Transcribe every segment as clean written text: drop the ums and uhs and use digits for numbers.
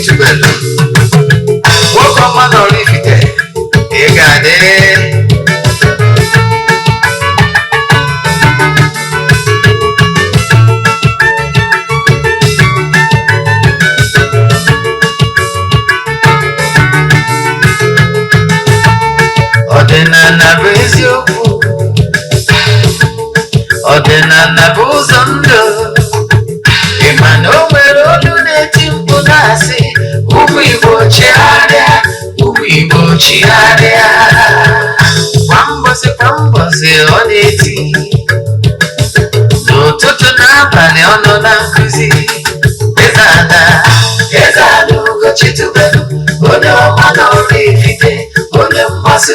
ugochitubelu nwoke ọma na oraifite ị ga-adị ọdịnala bụ eziokwu ọdịnala bụ ụzọ ndụ ịma na o nwere olu na-eti mkpu na-asị ụmụ Igbo chigharịa ụmụ Igbo chigharịa kwa mbọsị ọ na-eti n'ụtụtụ n'abalị ọ nọ na nkụzi Eze-Ana ugochitubelu onye ọma na oraifite onye mgbasa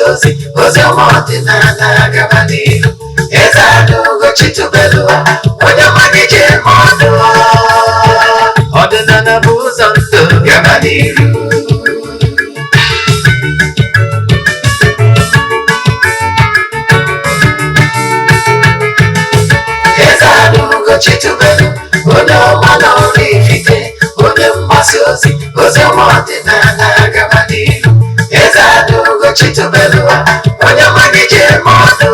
ozi ọma ọdịnala gaba n'ihu Eze-Ana ugochitubelu onye ọma gị ji eme ọnụ ọdịnala bụ ụzọ ndụ gaba n'ihu Eze-Ana ugochitubelu onye ọma na oraifite onye mgbasa ozi ọma ọdịnala gaba n'ihu Eze-Ana ugochitubelu onye ọma gị ji eme ọnụ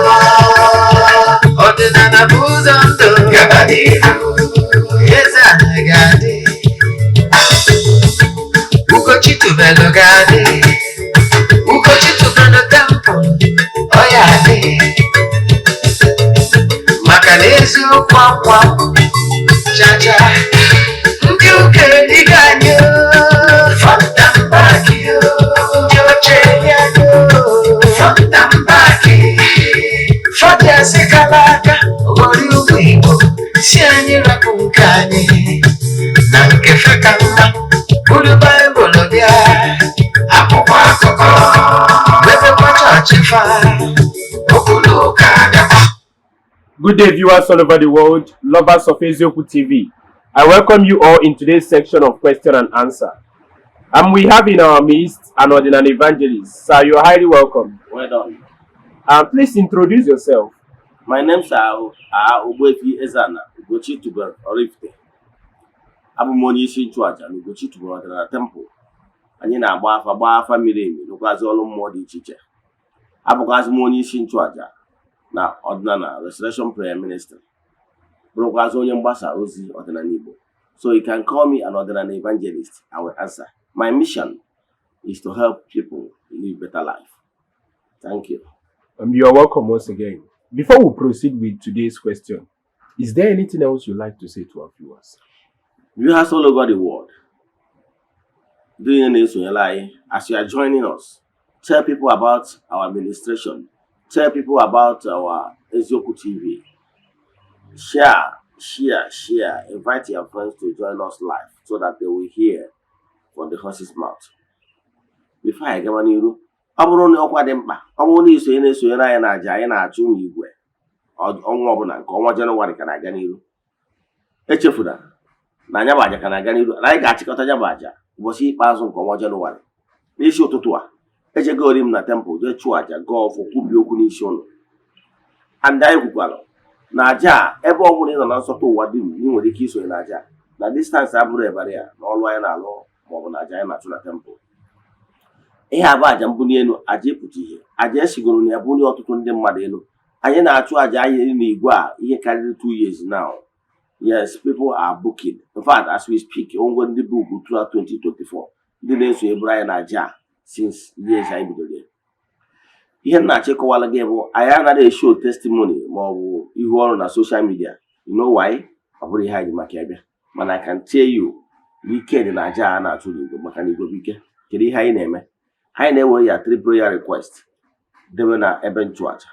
ọdịnala bụ ụzọ ndụ gaba n'ihu Eze-Ana ga-adị ugochitubelu ga-adị ugochitubelu temple ọ ya adị maka na eziokwu akwa chacha ndị ụka dịga anyị fọntambaki ndị oche ya fọntambaki fọdịasị kala aka ghọrọ ụmụ Igbo si anyị rapụ nke anyị na nke feka mma bụrụ Baịbụl bịa akwụkwọ akụkọ mepekwa chọọchị fa okpuru ụka agakwa. Good day, viewers all over the world, lovers of Ezeoku TV. I welcome you all in today's section of question and answer. And we have in our midst an ordinary evangelist. Sir, you are highly welcome. Well done. Please introduce yourself. My name is Ogbuefi Eze-Ana, ugochitubelu oraifite. Abụ m onye isi nchụaja na ugochitubelu ọdịnala temple. Anyị na-agba afa miri emi n'ụkwazị ọrụ mmụọ dị iche iche. Abụkwazị m onye isi nchụaja na ọdịnala Restoration Prayer Ministry. Bụrụkwazị onye mgbasa ozi ọdịnala Igbo. So you can call me an ordinary evangelist. I will answer. My mission is to help people live better life. Thank you. You are welcome once again. Before we proceed with today's question, is there anything else you'd like to say to our viewers? Viewers all over the world, doing this as you are joining us, tell people about our administration, tell people about our Ezeoku TV. Share, invite your friends to join us live so that they will hear from the horse's mouth. Before I get on you, ọ bụrụ na ọkwa dị mkpa ọ bụrụ na isonye na-esonyere anyị na-aja anyị na-achụ ụmụ Igwe ọnwa ọbụla nke ọnwa Jenụwarị ka na-aga n'iru echefuna na anya bụ aja ka na-aga n'iru na anyị ga-achịkọta anya bụ aja ụbọchị ikpeazụ nke ọnwa Jenụwarị n'isi ụtụtụ a ejegori m na temple jee chụọ aja gọọ ọfọ kwubi okwu n'isi ụlọ and anyị kwukwara na aja ebe ọ bụla ị nọ na nsọtụ ụwa dum ị nwere ike isonye na aja na distansị abụrụ ebara ya na ọlụ anyị na-alụ maọbụ na aja anyị na-achụ na temple. Ihe abụ aja mbunye elu aja ịpụta ihe aja esigoro na ya bunye ọtụtụ ndị mmadụ elu anyị na-achụ aja anyị na Igwe a ihe karịrị 2 years now. Yes, people are booking. In fact, as we speak, ongo ndị bụ ugwu throughout 2024 ndị na-esonye bụrụ anyị na aja since years anyị bidoro. Ihe m na-achịkọwala gị bụ anyị anaghị show testimony maọbụ ihu ọrụ na social media. You know why? Ọ bụrụ ihe anyị maka ebe mana I can tell you ike dị na aja a na-achụ n'Igbo maka na Igbo bụ ike. Kedu ihe anyị na-eme? Anyị na-enwere ya 3 prayer request debe na ebe nchụaja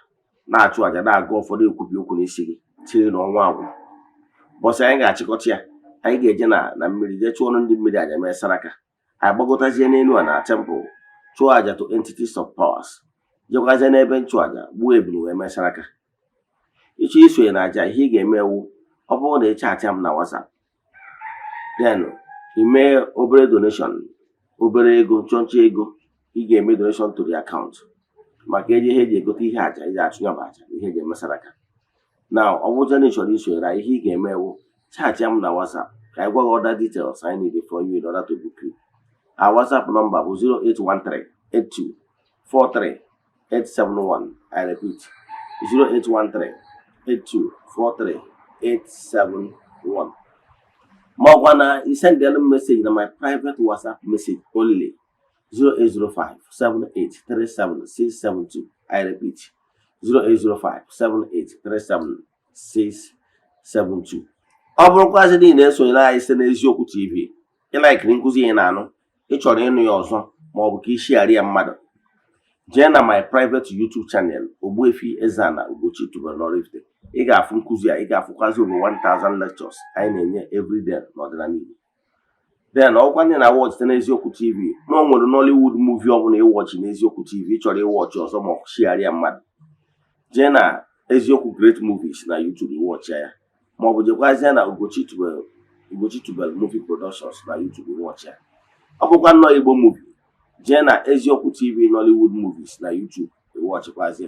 na-achụ aja na-aga ụfọdụ ekwubi okwu n'isi gị tiri n'ọnwa agwụ bọsị anyị ga-achịkọta ya anyị ga-eje na mmiri jee chụọ ọnụ ndị mmiri aja mee saraka anyị gbagotazie n'elu a na temple chụọ aja to entities of powers jekwazie n'ebe nchụaja gbuo ebulu wee mee saraka ịchọ isonye na aja ihe ị ga-emewu ọ bụrụ na ịchaatịa m na WhatsApp then ime obere donation obere ego chọnchọ ego ị ga-eme donation to the account maka eji ihe eji egote ihe aja eji achụnya bụ aja ihe eji emesara aka na ọ bụrụ na ị chọrọ isonyere ihe ị ga-eme ewu chat ya m na WhatsApp ka anyị gwa gị other details I need for you in order to book you. Our WhatsApp number was 0813-8243-871. I repeat, 0813-8243-871. Morgana, you send the message on my private WhatsApp message only. 0805-7837-672. I repeat, 0805-7837-672. Ọ bụrụkwazị dị na-esonyere anyị site n'eziokwu TV, ịlaikiri nkụzi ị na-anụ, ị chọrọ ịnụ ya ọzọ ma ọ bụ ka ishiari ya mmadụ, jee na my private YouTube channel Ogbuefi Eze-Ana Ugochitubelu na oraifite. Ị ga-afụ nkụzi a, ị ga-afụkwazị over 1000 lectures anyị na-enye everyday n'ọdịnala Igbo. Then ọkwa ndị na-awọchị site n'eziokwu TV, na o nwere Nollywood movie ọ bụla ịwọchị n'eziokwu TV, ị chọrọ ịwọchị ọzọ ma ọ shiari ya mmadụ, jee na eziokwu great movies na YouTube ịwọchị ya, ma ọ bụ jekwazie na Ugochitubelu movie productions na YouTube ịwọchị ya. Ọ bụkwa nnọọ Igbo movie, jee na eziokwu TV Nollywood movies na YouTube ịwọchịkwazie.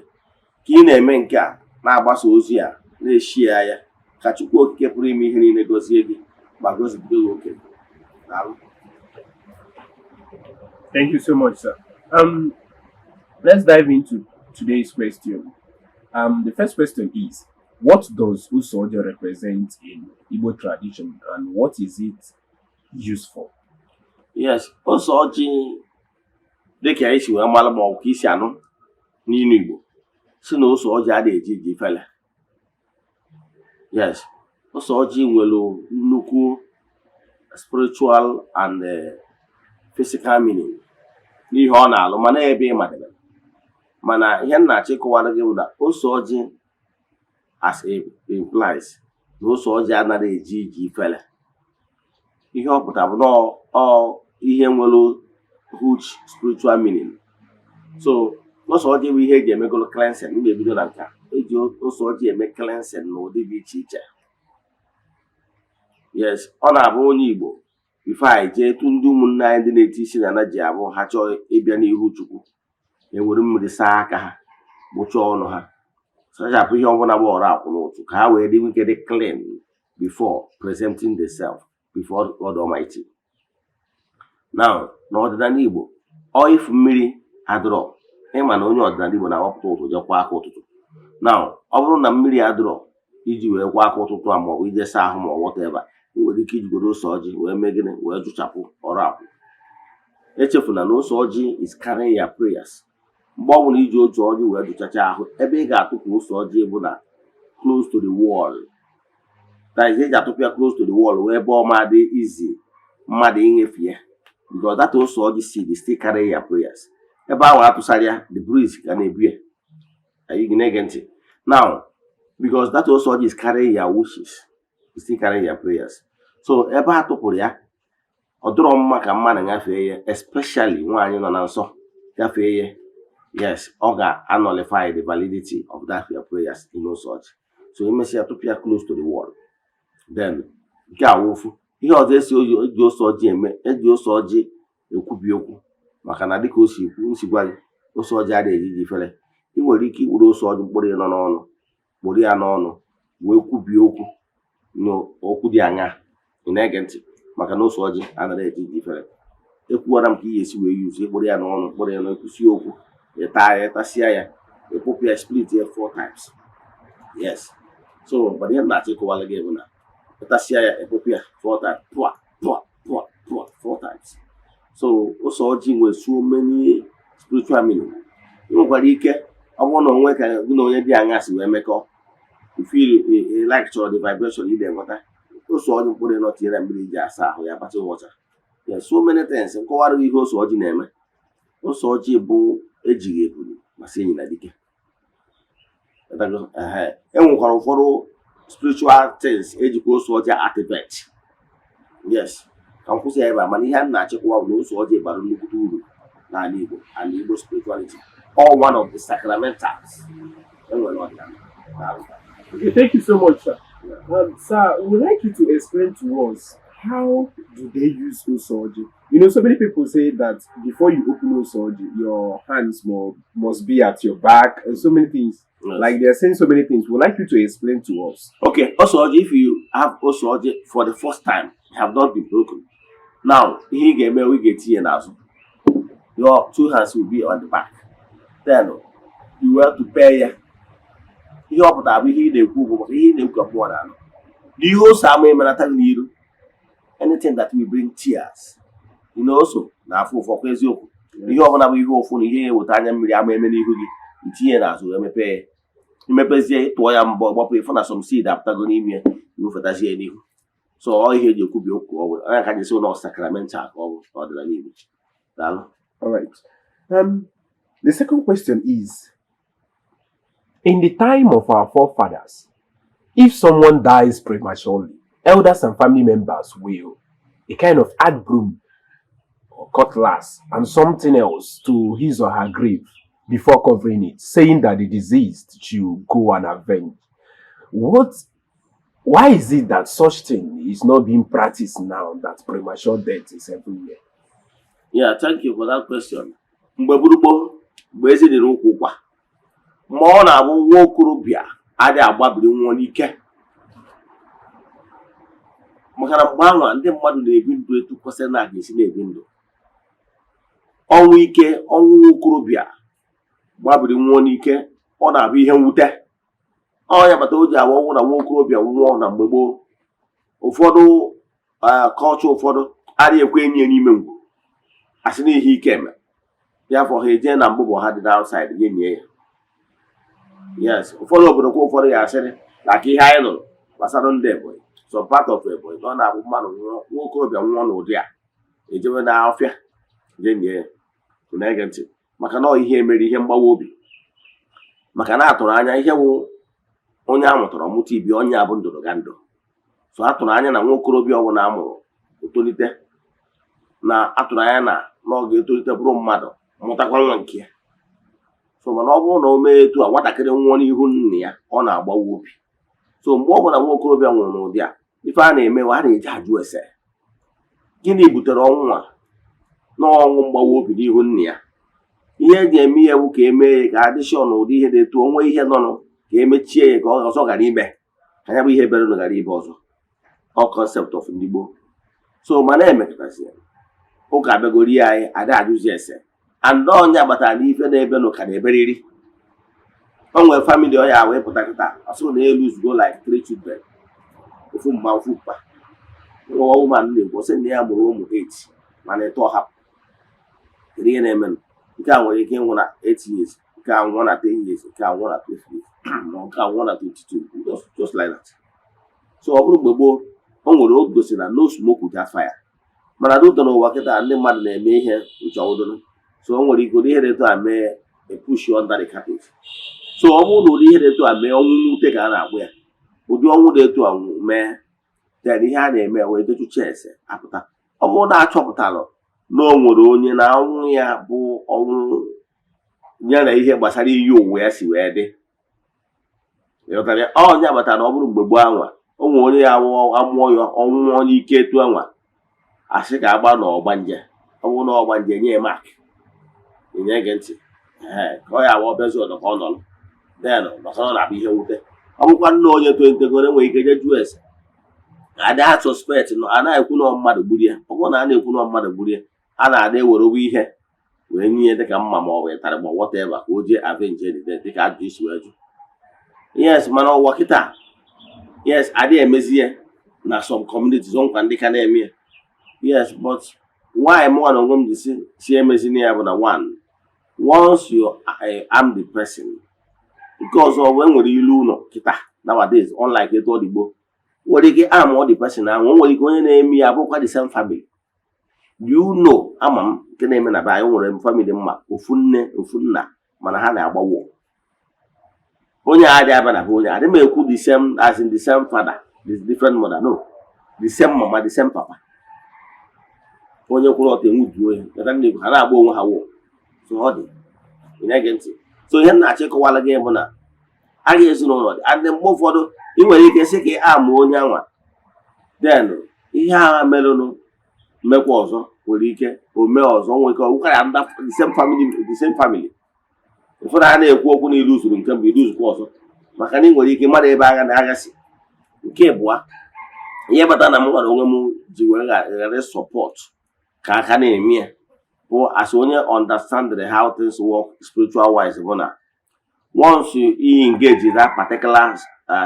Ka ị na-eme nke a na-agbasa ozi a na-eshia ya, ka Chukwu okike pụrụ ime ihe niile gọzie gị ma gọzibido gị oke. Thank you so much, sir. Let's dive into today's question. The first question is, what does Usoje represent in Igbo tradition and what is it used for? Yes, Usoje dịka anyị si wee mara ma ọ bụ ka isi anụ n'inu Igbo si na Usoje adịghị eji iji fele. Yes, Usoje nwere nnukwu spiritual and physical meaning n'ihe ọ na-alụ mana ebe ị madebe. Mana ihe m na-achọ ịkọwara gị bụ na Usoje as it implies na Usoje anaghị eji iji fele. Ihe ọ pụtara bụ na ọ ihe nwere huge spiritual meaning. So Usoje bụ ihe eji emegolo cleansing. M ga-ebido na nke a. Eji Usoje eme cleansing n'ụdị dị iche iche. Yes, ọ na-abụ onye Igbo before anyị jee etu ndị ụmụnne anyị ndị na-eti isi na ji abụ ha chọọ ịbịa n'ihu Chukwu, enwere mmiri saa aka ha, gbụchaa ọnụ ha, sachapụ ihe ọbụla bụ ọrụ akwụ n'otu ka ha wee dị ike dị clean before presenting themselves before God Almighty. Now, n'ọdịnala Igbo, ọ ifu mmiri adịrọ, ịma na onye ọdịnala Igbo na-awapụta ụtụ je kwa aka ụtụtụ. Now, ọ bụrụ na mmiri adịrọ iji wee kwa aka ụtụtụ a ma ọ bụ ije saa ahụ ma ọ whatever, nwere ike ijigoro Usoje wee mee gịnị wee jụchapụ ọrụ akwụ. Echefuna na Usoje is carrying your prayers. Mgbe ọ bụla iji otu ọjị wee jụchacha ahụ, ebe ị ga-atụpụ Usoje bụ na close to the wall. That is, ị ga-atụpụ ya close to the wall wee ebe ọ ma dị easy mmadụ inyefe ya, because that Usoje seed is still carrying your prayers. Ebe ahụ atụsara ya, the breeze ga na-ebu ya. Are you na-ege ntị? Now, because that Usoje is carrying your wishes, is still carrying your prayers. So ebe a tụpụrụ ya, ọ dịrọ mma ka mmadụ gafee ya, especially nwaanyị nọ na nsọ gafee ya. Yes, ọ ga-nullify the validity of that your prayers in Usoje. So emesịa tụpụ ya close to the wall. Then nke a wofu ihe ọzọ esi eji Usoje eme, eji Usoje ekwubi okwu, maka na dịka o si ekwu nsigwa gị, Usoje adịghị eji ifere. Ị nwere ike iwere Usoje mkpụrụ ya nọ n'ọnụ, kpụrụ ya n'ọnụ wee kwubie okwu n'okwu dị anya. Ị na-ege ntị? Maka na Usoje anaghị eji iji ifere. Ekwuwara m ka ị ga-esi wee yuzu ịkpụrụ ya n'ọnụ, kpụrụ ya n'ekwusi okwu, ịta ya, ịtasịa ya, ịpụpụ ya, split ya 4 times. Yes, so but ihe m na-achọ ịkọwara gị bụ na ịtasịa ya, ịpụpụ ya 4 times, 4 times. So Usoje nwere so many spiritual meaning. Ị nwekwara ike ọ bụrụ na onwe ka gị na onye dị anya si wee mekọ, you feel like chọrọ the vibration ị na-enweta, Usoje mkpụrụ ịnọ tinyere mmiri ji asa ahụ ya bata water. Yes, so many things. Nkọwara ihe Usoje na-eme. Usoje bụ ejighị ebulu ma si enyi na dike. Enwekwara ụfọdụ spiritual things ejikwa Usoje activate. Yes, ka m kwụsị ebe a, mana ihe a na-achịkwa bụ na Usoje bara nnukwu uru n'ala Igbo and Igbo spirituality. All one of the sacramentals. Okay, thank you so much, sir. Sir, we would like you to explain to us, how do they use Usoje? You know, so many people say that before you open Usoje, your hands must be at your back and so many things. Yes. Like they're saying so many things. We'd like you to explain to us. Okay, Usoje, if you have Usoje for the first time, have not been broken. Now, ihe ị ga-eme we ga-etinye n'azụ. Your 2 hands will be on the back. Then you have to pay ya. Ihe ọ pụtara bụ ihe ị na-ekwu bụ maka ihe ị na-ekwu mmụọ na anụ. N'ihe ose ama emenata gị n'iru. Anything that will bring tears. You know also na afọ ụfọ kwa eziokwu. Ihe ọbụla bụ ihe ụfụ na ihe eweta anya mmiri ama eme n'ihu gị, itinye n'azụ emepe ya. Imepezie tụọ ya mbọ gbapụ ịfụ na some seed apụtago n'ime ya, iwefetazie n'ihu. So ọ ihe eji ekwubi okwu ọ bụla. Onye ka ji sị ụlọ sacramental ka ọ bụ ọdịnala Igbo. Daalụ. All right. The second question is, in the time of our forefathers, if someone dies prematurely, elders and family members will a kind of add broom or cutlass and something else to his or her grave before covering it, saying that the deceased should go and avenge. Why is it that such thing is not being practiced now, that premature death is everywhere? Yeah, thank you for that question. Mgbe gburugburu mgbe ezi dịrị ụkwụ kwa ma ọ na-abụ nwa okorobịa adịghị agbabiri nwa n'ike maka na mgbe ahụ ndị mmadụ na-ebi ndụ etu kwesịrị na ga-esi na-ebi ndụ. Ọnwụ ike ọnwụ nwa okorobịa gbabiri nwa n'ike ọ na-abụ ihe mwute. Ọ ya kpatara o ji awa ọnwụ na nwa okorobịa nwụọ na mgbe gboo. Ụfọdụ kọlchọ ụfọdụ adịghị ekwe enyi ya n'ime ngwu asị n'ihe ike eme ya for ha eje na mbụbọ ha dị outside nye nye ya. Yes, ụfọdụ obodo kwa ụfọdụ ya asịrị na ka ihe anyị nụrụ gbasara ndị Ebonyi, some part of Ebonyi, ọ na-abụ mmadụ nwa okorobịa nwụọ n'ụdị a ejewe n'afịa je nye ya. Na-ege ntị maka na ihe mere ihe mgbawa obi maka na atụrụ anya ihe wụ onye a mụtara ọmụta ibi onye a bụ ndụrụ ga ndụ. So atụrụ anya na nwa okorobịa ọbụla amụrụ etolite na atụrụ anya na ọ ga-etolite bụrụ mmadụ mụtakwa nwa nke ya. So mana ọ bụrụ na o mee etu a nwatakịrị nwụọ n'ihu nne ya ọ na-agbawa obi. So mgbe ọ bụla nwa okorobịa nwụrụ n'ụdị a ife a na-eme a na-eji ajụ ese gịnị butere ọnwụ a na ọnwụ mgbawa obi n'ihu nne ya. Ihe eji eme ihe bụ ka emee ka adịshọn n'ụdị ihe na-etu onwe ihe nọnụ ka emechie ya ka ọ ọzọ gara ime ka ya bụ ihe bere gara ibe ọzọ. Ọ concept of ndị Igbo. So mana emekọtasị ụka abịagori ya anyị ada ajụzi ese and onye agbatara n'ife na-ebe nụ ka na-eberiri. O nwere family ọ ya wee pụta kịta asụ na elu zugo like 3 children ofu mgba ofu mkpa. Woman na-ekwu sị na ya mụrụ ụmụ 8 mana eto hapụ. Kedu ihe na-eme nke a nwere ike ịnwụ na 8 years, nke a nwụọ na 10 years, nke a nwụọ na 12 years, nke a nwụọ na 22, just like that. So ọ bụrụ mgbe gboo o nwere oge gosi na no smoke without fire. Mana n'ụtọ n'ụwa kịta ndị mmadụ na-eme ihe ụchọwụdụrụ. So o nwere ike ụdị ihe dị a mee push under the carpet. So ọ bụrụ na ụdị ihe dị a mee ọnwụ mwute ka a na-agbụ ya. Ụdị ọnwụ dị etu a mee then ihe a na-eme wee detucha ese apụta. Ọ bụrụ na achọpụtalụ na o nwere onye na ọnwụ ya bụ ọnwụ ya na ihe gbasara iyi ụwa ya si wee dị. Onye agbata na ọ bụrụ mgbe gboo anwa o nwere onye ya amụọ ya ọnwụọ n'ike etu anwa asị ka agba na ọgbanje. Ọ bụrụ na ọgbanje nye mak enye gị ntị ka ọ ya awa ọbịazi ọdọ ka ọ nọrọ then maka ọ na-abụ ihe nwute. Ọ bụkwa nna onye totegoro enwere ike je jụọ ese adịghị suspect nọ a na-ekwu na mmadụ gburu ya. Ọ bụrụ na a na-ekwu na mmadụ gburu ya a na-ada ewerewe ihe wee nye dịka mma ma ọ wee tarị ma whatever ka o jee avenge dịka ajụ isi wee jụ. Yes, mana ụwa kịta yes adịghị emezi ya na some communities nkwa ndị ka na-eme ya. Yes, but why more than one si emezi ya bụ na once you arm the person because of when nwere ilu ụlọ kịta nowadays unlike etu ọ dị gboo nwere ike arm the person ahụ nwere ike onye na-eme ya bụkwa the same family. You know ama m nke na-eme na be anyị nwere family mma ofu nne ofu nna mana ha na-agbawo onye adị aba na be onye adị m ekwu the same as in the same father the different mother no the same mama the same papa. Onye kwụrụ ọtọ enwuduo ya ha na-agba onwe ha wo. So ọ dị na-ege ntị. So ihe na-achọ ịkọwala gị bụ na a ga-ezinụlọ dị adị mgbe ụfọdụ ị nwere ike sị ka amụ onye anwa then ihe agha merụnụ mmekwa ọzọ nwere ike o mee ọzọ nwere ike ọgwụkara the same family. Ụfọdụ a na-ekwu okwu na iluzuru nke mbụ iluzukwa ọzọ maka na ị nwere ike mmadụ ebe agha na agha si. Nke abụọ ihe bata na m gwara onwe m ji were ghara support ka aka na-eme ya bụ as onye understand how things work spiritual wise bụ na once you engage in that particular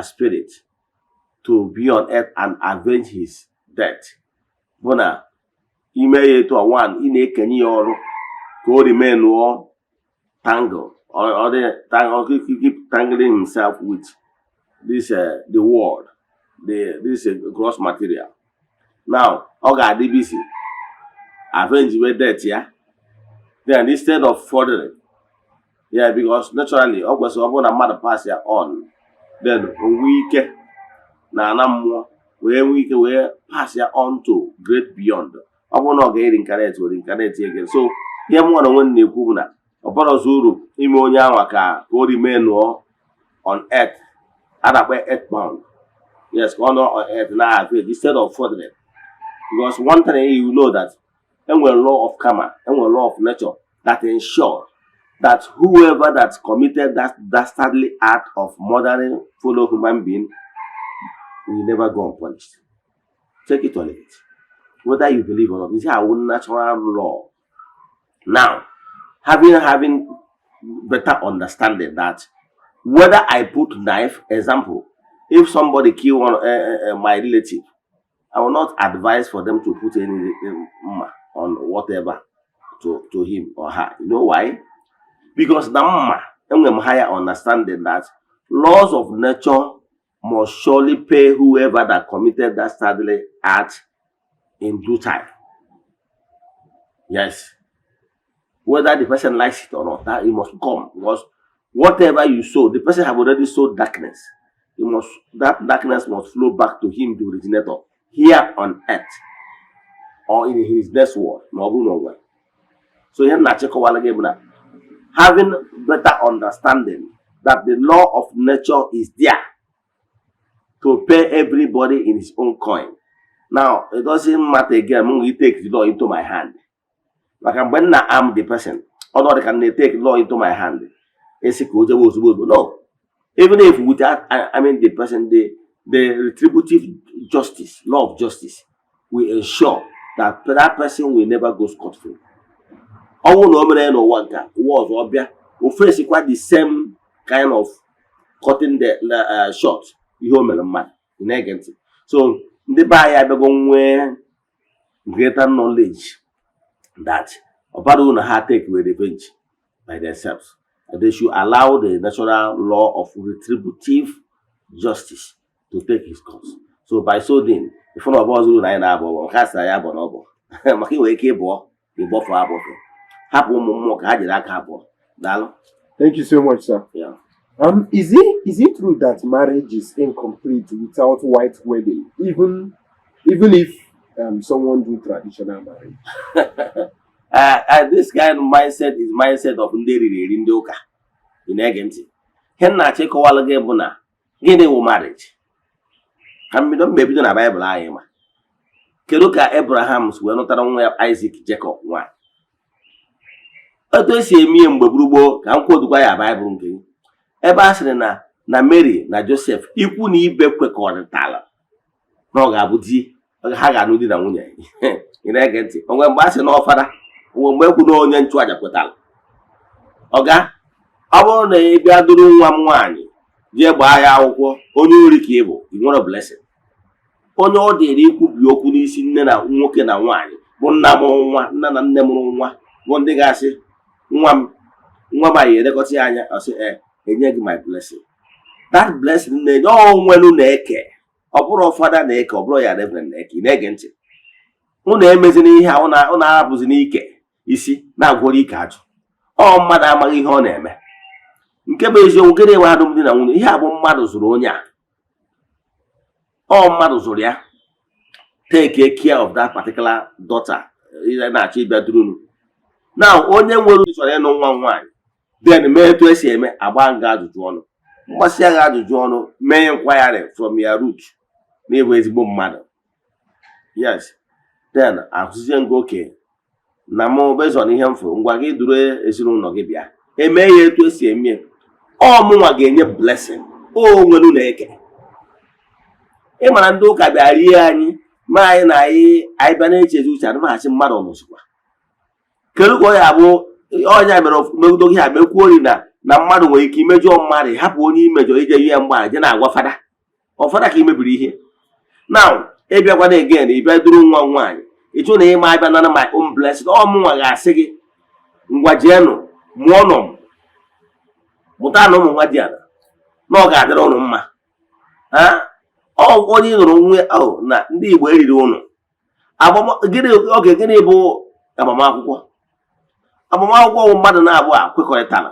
spirit to be on earth and avenge his death bụ na ime ya etu one ị na-ekenye ya ọrụ ka o remain tangle or keep tangling himself with this the world, this gross material. Now ọ ga-adị busy avenge with death ya. Then instead of furthering, yeah, because naturally ọ kwesịrị ọ bụrụ na mmadụ pass ya on, then onwe ike na ana mmụọ wee nwee ike wee pass ya on to great beyond. Ọ bụrụ na ọ ga-reincarnate were reincarnate again. So ihe m nwere onwe m na-ekwu bụ na ọ bụrụzi uru ime onye ahụ ka o remain on earth, a na-akpọ earthbound. Yes, ka ọ nọ on earth na avenge instead of furthering. Because one thing you know that enwere law of karma, enwere law of nature that ensure that whoever that committed that dastardly act of murdering fellow human being will never go unpunished. Take it or leave it. Whether you believe or not, this is our natural law. Now, having better understanding that whether I put knife, example, if somebody kill my relative, I will not advise for them to put any on whatever to him or her. You know why? Because the higher understanding that laws of nature must surely pay whoever that committed that sadly act in due time. Yes. Whether the person likes it or not, that it must come. Because whatever you sow, the person have already sowed darkness. That darkness must flow back to him, the originator, here on earth or in his next world. So having better understanding that the law of nature is there to pay everybody in his own coin. Now, it doesn't matter again when you take the law into my hand. Like when I'm the person, or not can they take law into my hand? No. Even if without the person, the retributive justice, law of justice, will ensure that that person will never go scot-free. All no one was obvious. We face quite the same kind of cutting the short. So the buyer going greater knowledge that about how take with revenge by themselves. And they should allow the natural law of retributive justice to take its course. So by so doing, if one of us will not have cast a yabo, Maki wake bo, the buff abo. Thank you so much, sir. Yeah. Is it true that marriage is incomplete without white wedding, even if someone do traditional marriage? This kind of mindset is mindset of nderi rindoka in agency. Henna cheko walage buna gini wo marriage. Kami don baby na Bible ayema. Keduka Abrahams we notara nwa Isaac Jacob nwa. Otu esi emi mgbe gburugbo ka nkwodukwa ya Bible nke. Ebe asịrị na Mary na Joseph ikwu na ibe kwekọrịtala na ọ ga-abụ di ha ga-anụ di na nwunye. Ị na-ege ntị. Onwe mgbe asị na ọfara mgbe ekwu na onye nchụaja kwetara. Ọga ọ bụrụ na ị bịa duru nwa m nwaanyị jee gbaa ya akwụkwọ onye ori ka ị bụ ị nwere blessing. Onye ọ dịrị ikwubi okwu n'isi nne na nwoke na nwaanyị bụ nna mụrụ nwa nna na nne mụrụ nwa bụ ndị ga-asị nwa m anyị elekọta ya anya ọsị enye gị my blessing. That blessing na-enye onwelu na-eke ọ bụrụ fada na-eke ọ bụrụ ya reverend na-eke ị na-ege ntị. Unu emezina ihe a unu arapụzi n'ike isi na-agwọrọ ike ajụ. Ọ mmadụ amaghị ihe ọ na-eme. Nke bụ eziokwu gịnị enwe alụmdi na nwunye ihe a bụ mmadụ zụrụ onye a. Ọ mmadụ zụrụ ya. Take care of that particular daughter. Na-achọ ịbịa durunu. Now onye nwere chọrọ ịnụ nwa nwaanyị then mee etu esi eme agba nga ajụjụ ọnụ. Mgbasị ya ajụjụ ọnụ mee inquiry from your root n'ebe ezigbo mmadụ. Yes. Then akụzie ngo oke na mụ based on ihe m fụrụ ngwa gị duru ezinụlọ gị bịa eme ya etu esi eme ọ mụnwa ga-enye blessing o nwelu na-eke ịmara ndị ụka bịa rie anyị ma anyị na anyị bịa na-echezi uche adịmaghachi mmadụ nụzikwa kedu ka ọ ya bụ ọnya mere megide gị ha mekwuo ori na mmadụ nwere ike imejọ mmadụ hapụ onye imejọ ije ihe mgbaghara je na-agwa fada ọfada ka imebiri ihe na ịbịakwana again ịbịa duru nwa nwaanyị ịchụ na ịma abịa na my own blessing ọmụnwa ga-asị gị ngwa jeenụ mụọ nọ mụta na ụmụ nwa dị ala na ọ ga-adịrị ụnụ mma onye ị nụrụ nwe na ndị Igbo eriri ụnụ gịnị bụ agbamakwụkwọ bụ mmadụ na-abụọ kwekọrịtara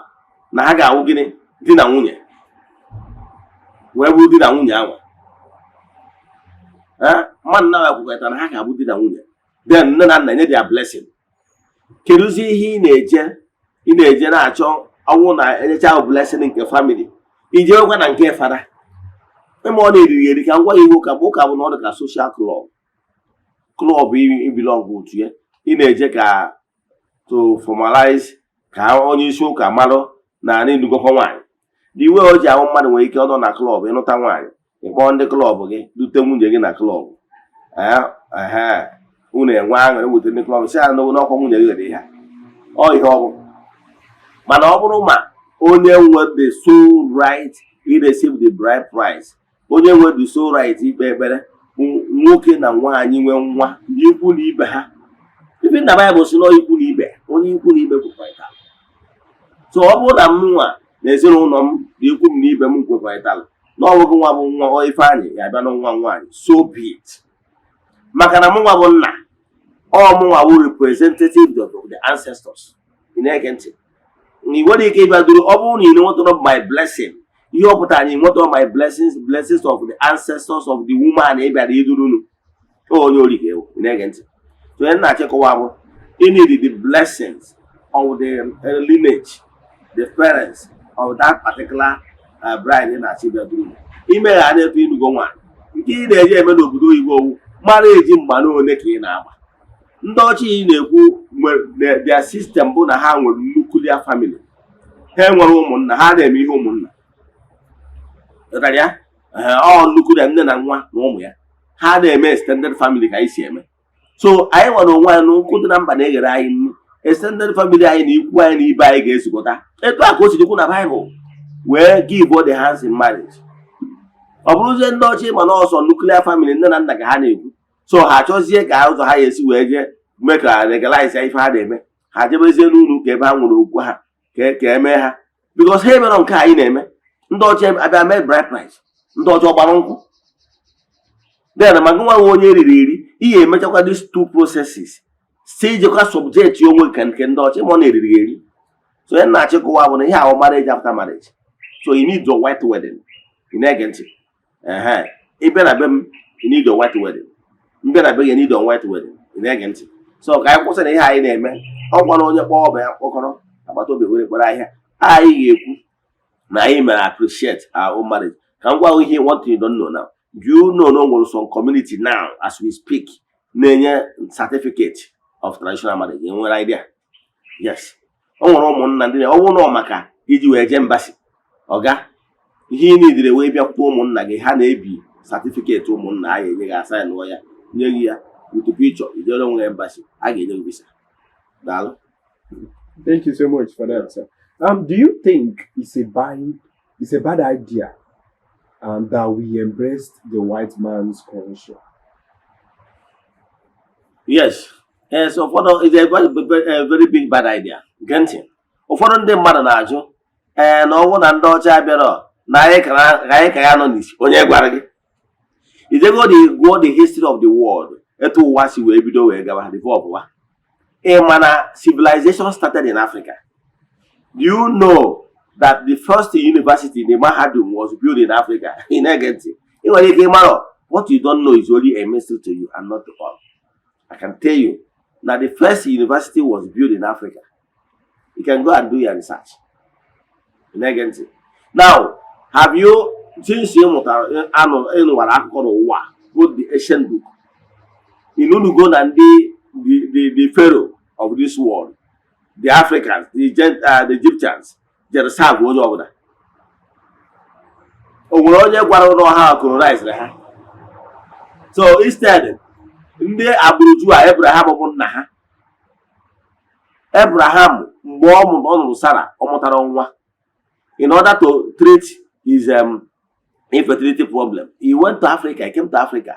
na ha ga-awụ gịnị di na nwunye wee bụrụ di na nwunye ahụ mmadụ na-abụọ kwekọrịtara na ha ga-abụ di na nwunye then nne na nna nye dia blessing kedụzi ihe ị na-eje na-achọ ọnwụ na enyecha ahụ blessing nke family ijewekwa na nke fada ịma ọ na-eriri eri ka ngwa iwu ka bụ ụka bụ na ọ dị ka social club ibilọgụ otu ya ị na-eje ka to formalize ka onye isi ụka marụ na anyị ndugokọ nwaanyị dị iwe o ji ahụ mmadụ nwere ike ọnọ na klọb ịnụta nwaanyị ịkpọọ ndị klọb gị dute nwunye gị na klọb unu enwe aṅụrị wute ndị klọb si ya n'ọkwa nwunye gị ghere ihe ọ ihe ọ bụ mana ọ bụrụ ma onye nwe the sole right i receive the bride price onye nwe the sole right ikpe ekpere nwoke na nwaanyị nwe nwa ikwu na ibe ha ibe na Baịbụl si ikwu na ibe onye ikwu na ibe kwekọrịtara so ọ bụrụ na m nwa na ezinụlọ m na ikwu m na ibe m kwekọrịtara na ọnwụgị nwa bụ nwa Ifeanyị ya abịa na nwa nwaanyị so be it maka na m nwa bụ nna mụnwa bụ representative of the ancestors ị na-ege ntị ị nwere ike ịbịa duru ọ bụrụ na ị nwetara my blessing ihe ọ pụtara anyị nwetara my blessings of the ancestors of the woman ị bịara idurunu onye orike ị na-ege ntị so onye na-achịkọwa bụ you need the blessings of the lineage the parents of that particular bride na-achị bịa duru ime ha na-eto idugo nwaanyị nke ị na-eji eme n'obodo oyibo owu mara eji mgba ole ka ị na-agba ndị ọchị ị na-ekwu their system bụ na ha nwere nuclear family ha nwere ụmụnna ha na-eme ihe ụmụnna ya nuclear nne na nwa na ụmụ ya ha na-eme extended family ka anyị si eme so anyị nwere onwe anyị n'ụkwụ dị na mba na-eghere anyị nnu extended family anyị na ikwu anyị na ibe anyị ga-ezukọta etu a ka o si dịkwu na Bible wee give all the hands in marriage ọ bụrụzie ndị ọchị ma na ọsọ nuclear family nne na nna ka ha na-ekwu so ha chọzie ka ụzọ ha ga-esi wee jee mee ka legalize ife ha na-eme ha jebezie n'ụlọ ka ebe ha nwere okwu ha ka eme ha because ha emere nke anyị na-eme ndị ọchị abịa mee bride price ndị ọchị gbara nkwụ then maka nwa nwe onye eriri eri ihe emechakwa these two processes si ijekwa subject onwe ka nke ndị ọchị ma ọ na-eriri eri so ya na-achịkọwa bụ na ihe ahụ marriage after marriage so you need your white wedding ị na-ege ntị ịbịa na be m you need your white wedding mbịa na be ya need your white wedding ị na-ege ntị so ka anyị kwụsị na ihe anyị na-eme ọ gwara onye kpọọ ọba ya kpọkọrọ agbata obi were kpọrọ ahịa anyị ga-ekwu na anyị mere appreciate our own marriage ka m gwa ihe one thing you don't know now you know no nwere some community now as we speak na-enye certificate of traditional marriage enwere idea yes o nwere ụmụnna ndị ọ bụrụ na maka iji wee jee mbasi ọga ihe ị nidire wee bịakwuo ụmụnna gị ha na-ebi certificate ụmụnna anyị enye gị asa nụọ ya nye gị ya with picture ijere onwe mbasi a ga-enye gị visa daalụ. Thank you so much for that, sir. Do you think it's a bad idea that we embraced the white man's culture? Yes. So it's a very big bad idea. Gentị. Ụfọdụ ndị mmadụ na-ajụ na ọnwụ na ndị ọcha bịara na anyị ka ya nọ n'isi onye gwara gị. Go the history of the world etu ụwa si wee bido wee gawa develop ụwa. Mana civilization started in Africa. Do you know that the first university, the Mahadum, was built in Africa? In Egenti. What you don't know is only a mystery to you and not to all. I can tell you that the first university was built in Africa. You can go and do your research. In Egenti. Now, have you, since you put the ancient book, you know to go and the Pharaoh of this world, the Africans, the Egyptians, they serve onye ọbụla. O nwere onye gwara ụlọ ha colonize ha. So instead, ndị agbụrụ Juu a Abraham bụ nna ha. Abraham mgbe ọ nụrụ Sarah ọ mụtara nwa. In order to treat his infertility problem, he went to Africa. He came to Africa.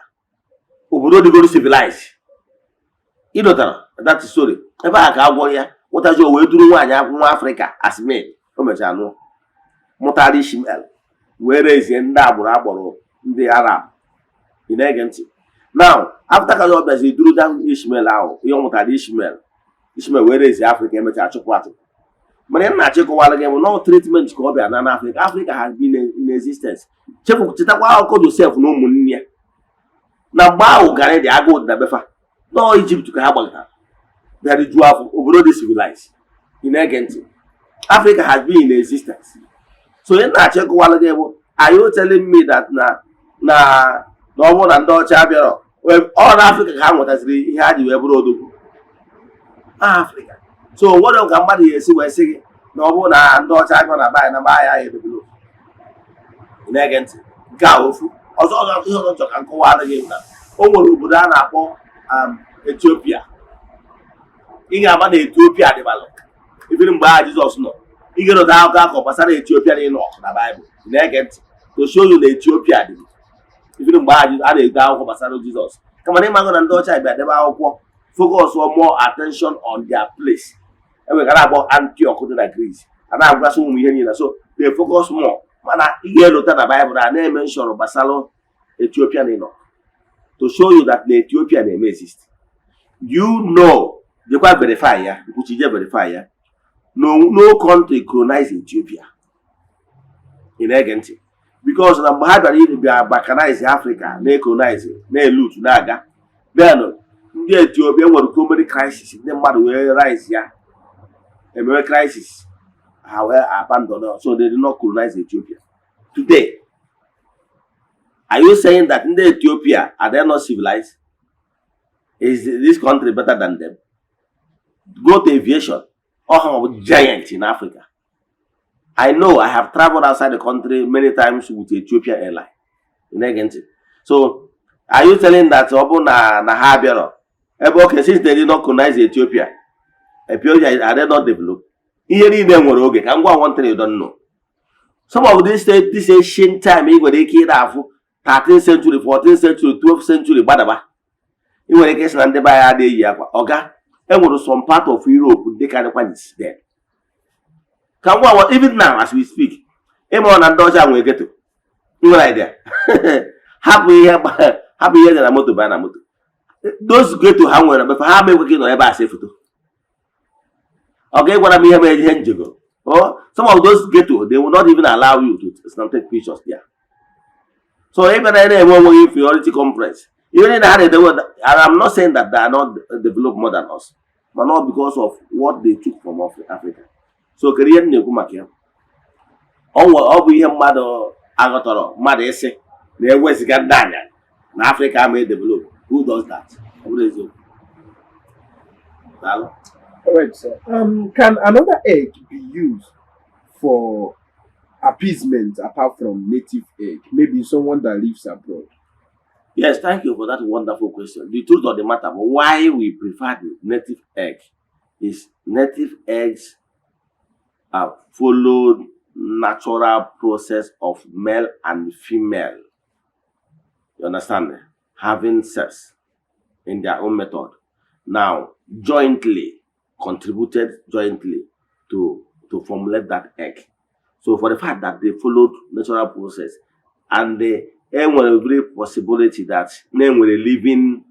Obodo dịgoro civilized. Ịdọtara that story. Ebe a ka agwọ ya ụtazi o wee duru nwaanyị nwa Africa as maid. O mechara nụọ mụtara Ishmael wee rezie ndị agbụrụ akpọrọ ndị Arab. Ị na-ege ntị. Now, after ka ọ bịazi duru down Ishmael ahụ, ihe ọ mụtara Ishmael wee rezie Africa emechara chụpụ achụpụ. Mana nna achịkọwara gị bụ no treatment ka ọ bịa na Africa. Africa has been in existence. Chetakwa akụkọ Joseph na ụmụnne ya. Na mgbe ahụ gara dị agụụ dị na befa. No Egypt ka ha gbagara. Bịara juo afọ obodo dị civilized. Ị na-ege ntị. Africa has been in existence. So ihe nna achịkọwara gị bụ, are you telling me that na ọ bụrụ na ndị ọcha bịara ọ na Africa ka ha nwetaziri ihe ha ji wee bụrụ odogwu? Africa. So nwere ka mmadụ ga-esi wee sị gị na ọ bụrụ na ndị ọcha bịara na baa na baa ya edebelo. Ị na-ege ntị. Nke a ofu. Ọzọ ihe ọzọ chọrọ ka nkọwa adịghị na o nwere obodo a na-akpọ Ethiopia. Ị ga-ama na Ethiopia dịbalụ. Even mgbe aha Jizọs nọ, ị ga-erota akụkọ gbasara Ethiopia dị nọ na Baịbụl. Ị na-ege ntị. To show you na Ethiopia dị. Even mgbe aha a na-ede akwụkwọ gbasara Jizọs. Kama na ịmago na ndị ọcha bịa debe akwụkwọ focus more attention on their place. Enwere ka na-akpọ Antioch dị na Greece. A na-agwasị ụmụ ihe niile. So they focus more. Mana ị ga-elota na Baịbụl na-eme nshọrọ gbasara Ethiopia nọ. To show you that na Ethiopia na-eme exist. You know, jekwa verify ya, je verify ya. No country colonize Ethiopia. Ị na-ege ntị. Because na mgbe ha bịara balkanize Africa, na-colonize, na-elut, na-aga. Then ndị Ethiopia nwere comedy crisis, ndị mmadụ wee rise ya. Emewe crisis. Ha wee abandon, so they did not colonize Ethiopia. Today, are you saying that in the Ethiopia are they not civilized? Is this country better than them? Go to aviation. Oh, giant in Africa. I know I have traveled outside the country many times with Ethiopia Airline. So, are you telling that okay, since they did not colonize Ethiopia are they not developed? Here in them were okay. Can go one thing you don't know. Some of this ancient time, you were a kid of 13th century, 14th century, 12th century, badaba. You were a case and by a day, Oga, and was some part of Europe, they kind of is there. Can go even now as we speak. Emon and Dodger will get to. You were right there. Happy year than a motor by a motor. Those go to hang but for how many working on ever say photo. Okay, what I mean, ago. Oh, some of those ghetto, they will not even allow you to take pictures there. So even any inferiority complex, even in the world, I'm not saying that they are not developed more than us, but not because of what they took from Africa. So Korean Nekumakia, all we have mother Agatoro, mother essay, the West Gandania, in Africa may develop. Who does that? Who is it? All right, sir. Can another egg be used for appeasement apart from native egg? Maybe someone that lives abroad. Yes, thank you for that wonderful question. The truth of the matter, but why we prefer the native egg is native eggs are followed natural process of male and female. You understand? Having sex in their own method. Now, contributed jointly to formulate that egg. So for the fact that they followed natural process and they have a very possibility that they were a living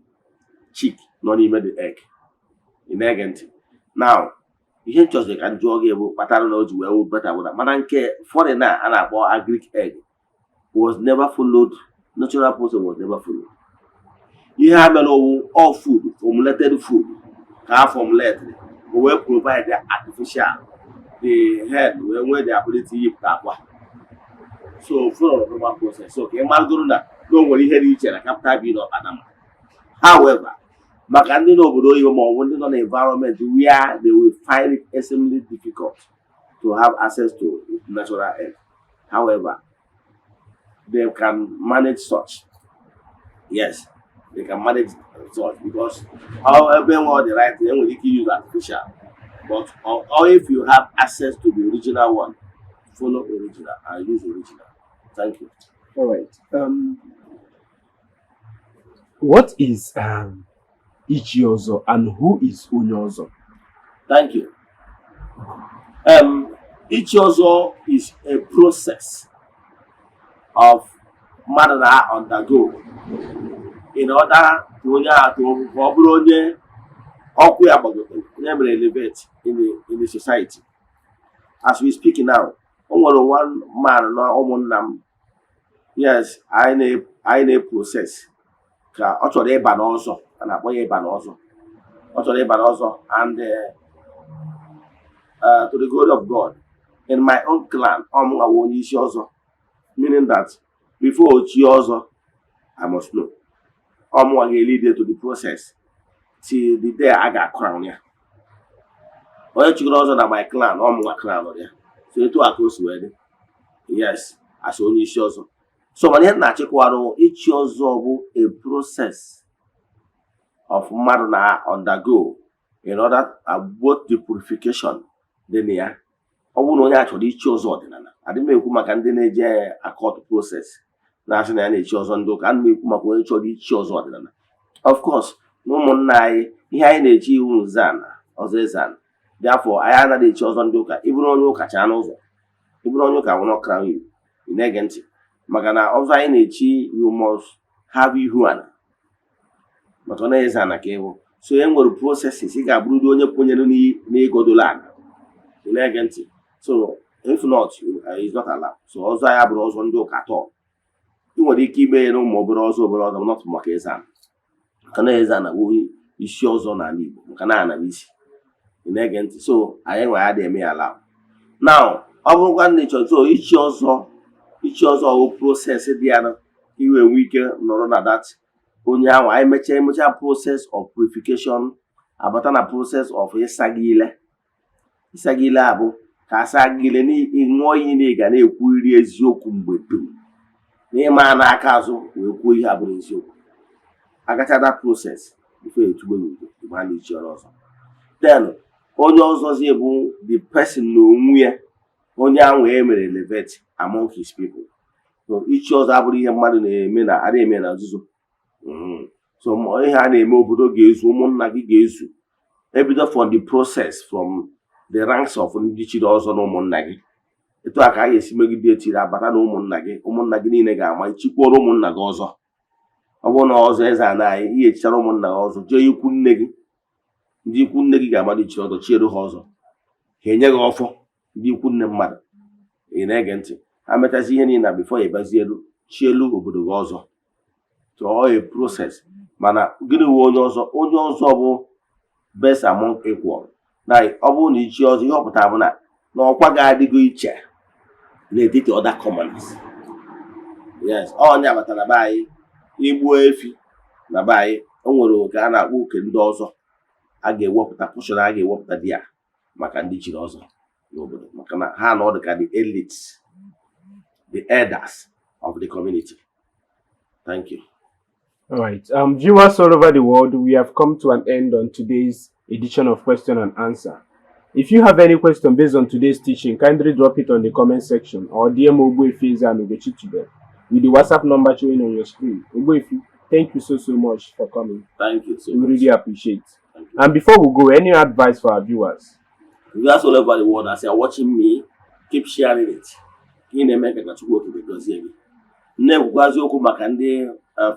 chick, not even the egg. In egg. Now, you can just can jog but I don't know well better with that. Mananke foreigner and about a Greek egg was never followed, natural process was never followed. You have all food, formulated food, can formulate, but will provide the artificial, the head, where the ability to so follow the normal process. Okay, Malgoruna, don't worry, head each other, captain being of Adam. However, Macandino would even more wanted on an environment where they will find it extremely difficult to have access to natural egg. However, they can manage such. Yes. they can manage the result because however all the right thing, we can use artificial. But or if you have access to the original one, follow original and use original. Thank you. All right. What is Ichiozo and who is Onyozo? Thank you. Ichiozo is a process of mmadụ na-undergo in order to onye atụ ka ọ bụrụ onye ọkụ ya gbagotere onye mere elevate in the society. As we speak now, o nwere one man na ụmụnna m, yes, anyị na-process ka ọ chọrọ ịba n'ọzọ, a na-akpọ ya ịba n'ọzọ. Ọ chọrọ ịba n'ọzọ and to the glory of God, in my own clan, ọmụnwa wụ onye isi ọzọ, meaning that before ochi ọzọ, I must know. Ọmụnwa ga-lead to the process till the day I ga crown ya. Onye chịgoro ọzọ na my clan, ọmụnwa crown ya. So etu a ka o si wee dị. Yes, as onye isi ọzọ. So mana ihe na-achịkwarụ ichi ọzọ bụ a process of mmadụ na undergo in order both the purification dị na ya. Ọ bụrụ na onye a chọrọ ichi ọzọ ọdịnala, adị m ekwu maka ndị na-eje akọt process na-asị na ya na-echi ọzọ ndị ụka, ana m ekwu maka onye chọrọ ichi ọzọ ọdịnala. Of course, na ụmụnna anyị, ihe anyị na-echi iwu Eze-Ana, ọzọ Eze-Ana. Therefore, anyị anaghị echi ọzọ ndị ụka. Ịbụrụ onye ụka chaa n'ụzọ, ịbụrụ onye ụka nwụrụ crown you, ị na-ege ntị. Maka na ọzọ anyị na-echi, you must have ihu ana. Maka na Eze-Ana ka ịbụ. So e nwere processes, ị ga-abụrụ onye kwenyere n'igodola ana. Ị na-ege ntị. So if not, it's not allowed. So ọzọ anyị abụrụ ọzọ ndị ụka atọ. Ị nwere ike ime ya na ụmụ obere ọzọ not maka Eze-Ana. Maka na Eze-Ana bụ isi ọzọ n'ala Igbo, maka na ana isi. Ị na-ege ntị. So anyị nwe ya dị eme ya allow. Now, ọ bụrụkwa ndị chọrọ so ichi ọzọ bụ process dị ya na iwe enwe ike nọrọ na that onye ahụ anyị mechaa process of purification, abata na process of ịsagile. Ịsagile a bụ ka asagile n'ịṅụọ iyi na ị ga na-ekwuriri eziokwu mgbe dum. N'ịma n'aka azụ wee kwuo ihe abụrụ eziokwu. Agacha that process before etugbo n'udo ịgba na ichi ọzọ. Then onye ọzọzi bụ the person na onwe ya, onye ahụ emere elevate among his people. So ichi ọzọ abụrụ ihe mmadụ na-eme na adị eme na nzuzo. So ihe a na-eme obodo ga-ezu, ụmụnna gị ga-ezu. Ebido from the process, from the ranks of ndị chiri ọzọ na ụmụnna gị. Etu a ka a ga-esi megide etiri abata na ụmụnna gị niile ga-ama ichikworo ụmụnna gị ọzọ. Ọ bụrụ na ọzọ Eze-Ana anyị, ihe echichara ụmụnna gị ọzọ, jee ikwu nne gị. Ndị ikwu nne gị ga-amadụ ichiri ọzọ, chiere ha ọzọ. Ha enye gị ọfọ, ndị ikwu nne mmadụ. Ị na-ege ntị. Ha metazi ihe niile na before ya bazie elu, chielu obodo gị ọzọ. So a process. Mana gịnị wụ onye ọzọ? Onye ọzọ bụ best among equal. Na ọ bụrụ na ichi ọzọ, ihe ọ pụtara bụ na ọkwa ga-adịgo iche n'etiti other commons. Yes, onye abatara be anyị Ogbuefi na be anyị, o nwere oke a na-akpọ oke ndị ọzọ a ga-ewepụta, portion a ga-ewepụta dị ya maka ndị chiri ọzọ n'obodo, maka na ha nọ dịka the elites, the elders of the community. Thank you. All right. Viewers all over the world, we have come to an end on today's edition of Question and Answer. If you have any question based on today's teaching, kindly drop it on the comment section or DM Ogbuefi and ugochitubelu with the WhatsApp number showing on your screen. Ogbuefi, thank you so much for coming. Thank you so much. We really appreciate it. You. And before we go, any advice for our viewers? Viewers all over the world, as you are watching me, keep sharing it.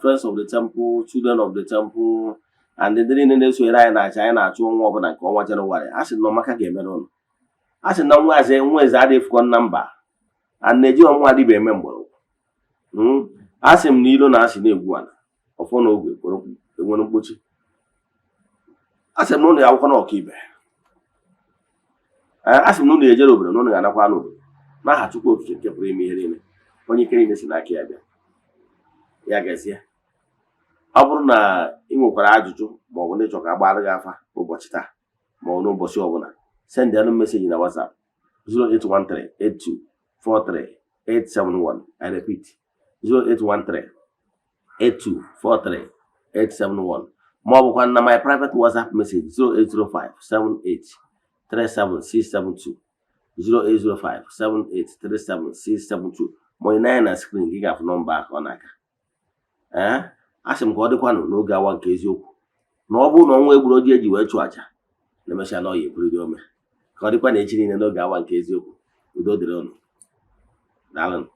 Friends of the temple, children of the temple, and the didn't so na China to one like on January. I said no maka game on. I said no was a phone number, and the John Wadi be member. Ask him Nilo Nasi one of one over the one butcher. I said no, I cannot keep it. I asked him no, the Jerobo, no, Anapano. Now I had to go to the premier when you came in the ya gazie. Ọ bụrụ na ị nwekwara ajụjụ ma ọ bụ na ịchọ ka agbara gị afa ụbọchị taa ma ọ n'ụbọchị ọbụla, send anụ message na WhatsApp 08138243871. I repeat 08138243871. 871 ma ọ bụkwa na my private WhatsApp message 08057837672 08057837672 ma ị na-anya na screen gị ga-afụ nọmba ahụ ọ na-aga. Asị m ka ọ dịkwanụ n'oge awa nke eziokwu na ọ bụrụ na ọnwa egburu oji eji wee chụọ aja na emesịa na ọ ya eburiri ome. Ka ọ dịkwa na echi niile n'oge awa nke eziokwu. Udo dịrị unu. Daalụnụ.